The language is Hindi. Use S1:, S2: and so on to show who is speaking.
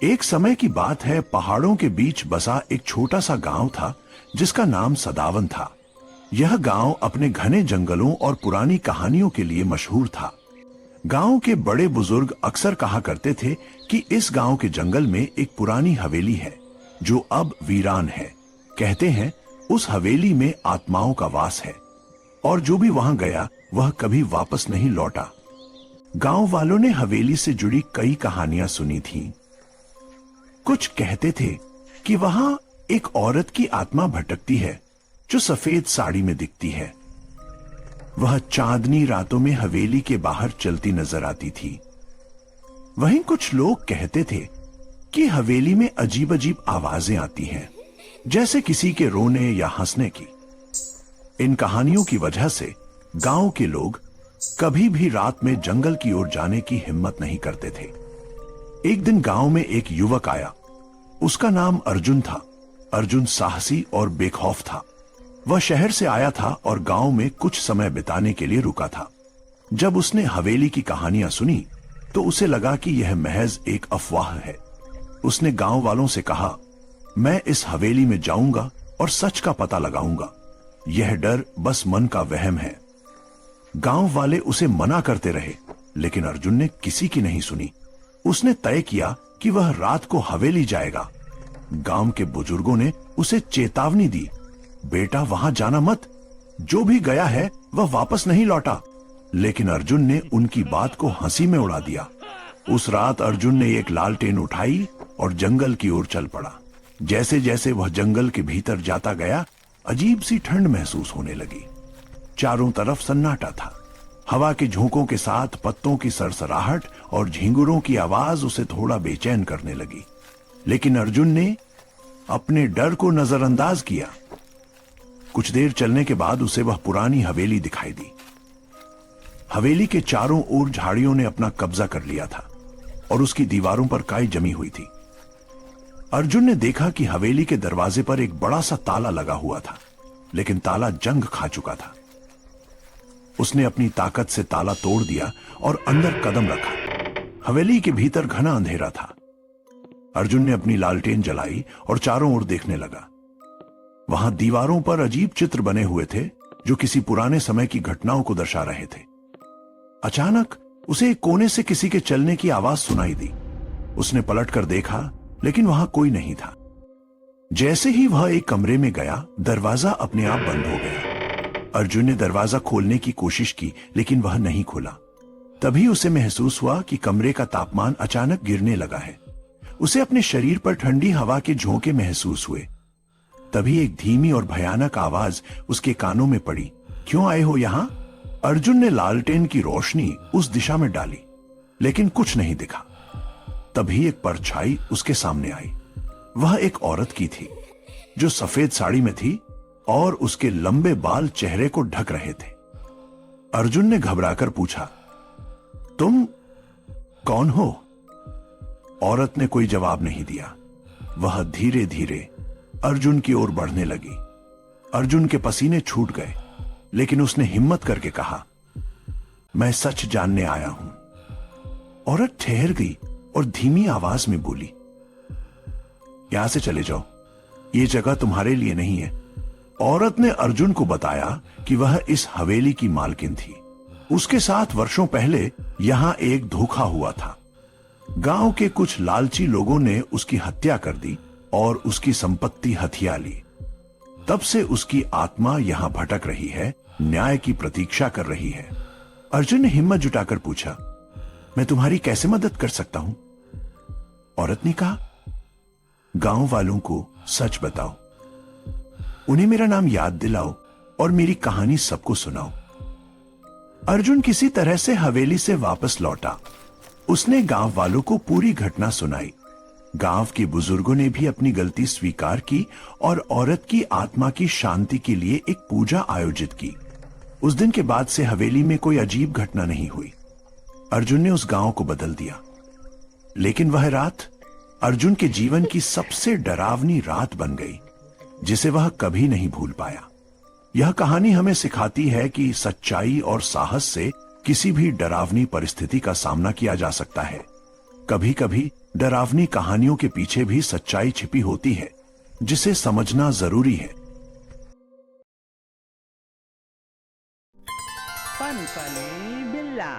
S1: एक समय की बात है, पहाड़ों के बीच बसा एक छोटा सा गांव था जिसका नाम सदावन था। यह गांव अपने घने जंगलों और पुरानी कहानियों के लिए मशहूर था। गांव के बड़े बुजुर्ग अक्सर कहा करते थे कि इस गांव के जंगल में एक पुरानी हवेली है जो अब वीरान है। कहते हैं उस हवेली में आत्माओं का वास है और जो भी वहां गया वह कभी वापस नहीं लौटा। गांव वालों ने हवेली से जुड़ी कई कहानियां सुनी थीं। कुछ कहते थे कि वहां एक औरत की आत्मा भटकती है जो सफेद साड़ी में दिखती है। वह चांदनी रातों में हवेली के बाहर चलती नजर आती थी। वहीं कुछ लोग कहते थे कि हवेली में अजीब अजीब आवाजें आती हैं, जैसे किसी के रोने या हंसने की। इन कहानियों की वजह से गांव के लोग कभी भी रात में जंगल की ओर जाने की हिम्मत नहीं करते थे। एक दिन गांव में एक युवक आया। उसका नाम अर्जुन था। अर्जुन साहसी और बेखौफ था। वह शहर से आया था और गांव में कुछ समय बिताने के लिए रुका था। जब उसने हवेली की कहानियां सुनी तो उसे लगा कि यह महज एक अफवाह है। उसने गांव वालों से कहा, मैं इस हवेली में जाऊंगा और सच का पता लगाऊंगा। यह डर बस मन का वहम है। गांव वाले उसे मना करते रहे, लेकिन अर्जुन ने किसी की नहीं सुनी। उसने तय किया कि वह रात को हवेली जाएगा। गांव के बुजुर्गों ने उसे चेतावनी दी, बेटा वहां जाना मत, जो भी गया है वह वापस नहीं लौटा। लेकिन अर्जुन ने उनकी बात को हंसी में उड़ा दिया। उस रात अर्जुन ने एक लालटेन उठाई और जंगल की ओर चल पड़ा। जैसे जैसे वह जंगल के भीतर जाता गया, अजीब सी ठंड महसूस होने लगी। चारों तरफ सन्नाटा था। हवा के झोंकों के साथ पत्तों की सरसराहट और झींगुरों की आवाज उसे थोड़ा बेचैन करने लगी। लेकिन अर्जुन ने अपने डर को नजरअंदाज किया। कुछ देर चलने के बाद उसे वह पुरानी हवेली दिखाई दी। हवेली के चारों ओर झाड़ियों ने अपना कब्जा कर लिया था और उसकी दीवारों पर काई जमी हुई थी। अर्जुन ने देखा कि हवेली के दरवाजे पर एक बड़ा सा ताला लगा हुआ था, लेकिन ताला जंग खा चुका था। उसने अपनी ताकत से ताला तोड़ दिया और अंदर कदम रखा। हवेली के भीतर घना अंधेरा था। अर्जुन ने अपनी लालटेन जलाई और चारों ओर देखने लगा। वहां दीवारों पर अजीब चित्र बने हुए थे जो किसी पुराने समय की घटनाओं को दर्शा रहे थे। अचानक उसे एक कोने से किसी के चलने की आवाज सुनाई दी। उसने पलटकर देखा, लेकिन वहां कोई नहीं था। जैसे ही वह एक कमरे में गया, दरवाजा अपने आप बंद हो गया। अर्जुन ने दरवाजा खोलने की कोशिश की, लेकिन वह नहीं खुला। तभी उसे महसूस हुआ कि कमरे का तापमान अचानक गिरने लगा है। उसे अपने शरीर पर ठंडी हवा के झोंके महसूस हुए। तभी एक धीमी और भयानक आवाज उसके कानों में पड़ी, क्यों आए हो यहां? अर्जुन ने लालटेन की रोशनी उस दिशा में डाली, लेकिन कुछ नहीं दिखा। तभी एक परछाई उसके सामने आई। वह एक औरत की थी जो सफेद साड़ी में थी और उसके लंबे बाल चेहरे को ढक रहे थे। अर्जुन ने घबराकर पूछा, तुम कौन हो? औरत ने कोई जवाब नहीं दिया। वह धीरे धीरे अर्जुन की ओर बढ़ने लगी। अर्जुन के पसीने छूट गए, लेकिन उसने हिम्मत करके कहा, मैं सच जानने आया हूं। औरत ठहर गई और धीमी आवाज में बोली, यहां से चले जाओ, यह जगह तुम्हारे लिए नहीं है। औरत ने अर्जुन को बताया कि वह इस हवेली की मालकिन थी। उसके साथ वर्षों पहले यहां एक धोखा हुआ था। गांव के कुछ लालची लोगों ने उसकी हत्या कर दी और उसकी संपत्ति हथिया ली। तब से उसकी आत्मा यहां भटक रही है, न्याय की प्रतीक्षा कर रही है। अर्जुन ने हिम्मत जुटाकर पूछा, मैं तुम्हारी कैसे मदद कर सकता हूं? औरत ने कहा, गांव वालों को सच बताओ, उन्हें मेरा नाम याद दिलाओ और मेरी कहानी सबको सुनाओ। अर्जुन किसी तरह से हवेली से वापस लौटा। उसने गांव वालों को पूरी घटना सुनाई। गांव के बुजुर्गों ने भी अपनी गलती स्वीकार की और औरत की आत्मा की शांति के लिए एक पूजा आयोजित की। उस दिन के बाद से हवेली में कोई अजीब घटना नहीं हुई। अर्जुन ने उस गांव को बदल दिया। लेकिन वह रात अर्जुन के जीवन की सबसे डरावनी रात बन गई, जिसे वह कभी नहीं भूल पाया। यह कहानी हमें सिखाती है कि सच्चाई और साहस से किसी भी डरावनी परिस्थिति का सामना किया जा सकता है। कभी कभी डरावनी कहानियों के पीछे भी सच्चाई छिपी होती है, जिसे समझना जरूरी है।
S2: Pani Pani Bella.